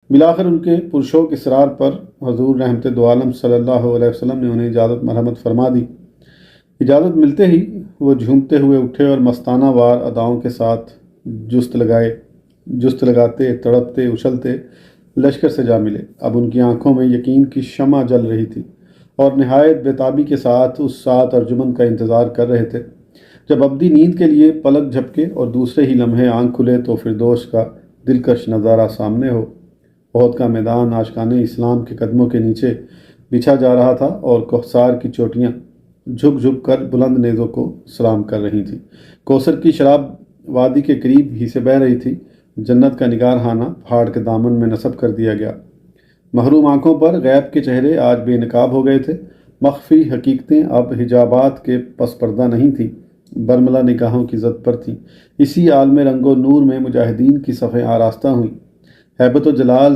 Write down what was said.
بالآخر ان کے پرشوق اصرار پر حضور رحمت دو عالم صلی اللہ علیہ وسلم نے انہیں اجازت مرحمت فرما دی۔ اجازت ملتے ہی وہ جھومتے ہوئے اٹھے اور مستانہ وار اداؤں کے ساتھ جست لگاتے، تڑپتے، اچھلتے لشکر سے جا ملے۔ اب ان کی آنکھوں میں یقین کی شمع جل رہی تھی اور نہایت بے تابی کے ساتھ اس ساعت ارجمند کا انتظار کر رہے تھے جب ابدی نیند کے لیے پلک جھپکے اور دوسرے ہی لمحے آنکھ کھلے تو فردوس کا دلکش نظارہ سامنے ہو۔ احد کا میدان عاشقان اسلام کے قدموں کے نیچے بچھا جا رہا تھا اور کوثر کی چوٹیاں جھک جھک کر بلند نیزوں کو سلام کر رہی تھیں۔ کوثر کی شراب وادی کے قریب ہی سے بہہ رہی تھی۔ جنت کا نگار خانہ پہاڑ کے دامن میں نصب کر دیا گیا۔ محروم آنکھوں پر غیب کے چہرے آج بے نقاب ہو گئے تھے۔ مخفی حقیقتیں اب حجابات کے پس پردہ نہیں تھیں، برملا نگاہوں کی زد پر تھیں۔ اسی عالم رنگ و نور میں مجاہدین کی صفیں آراستہ ہوئیں۔ ہیبت و جلال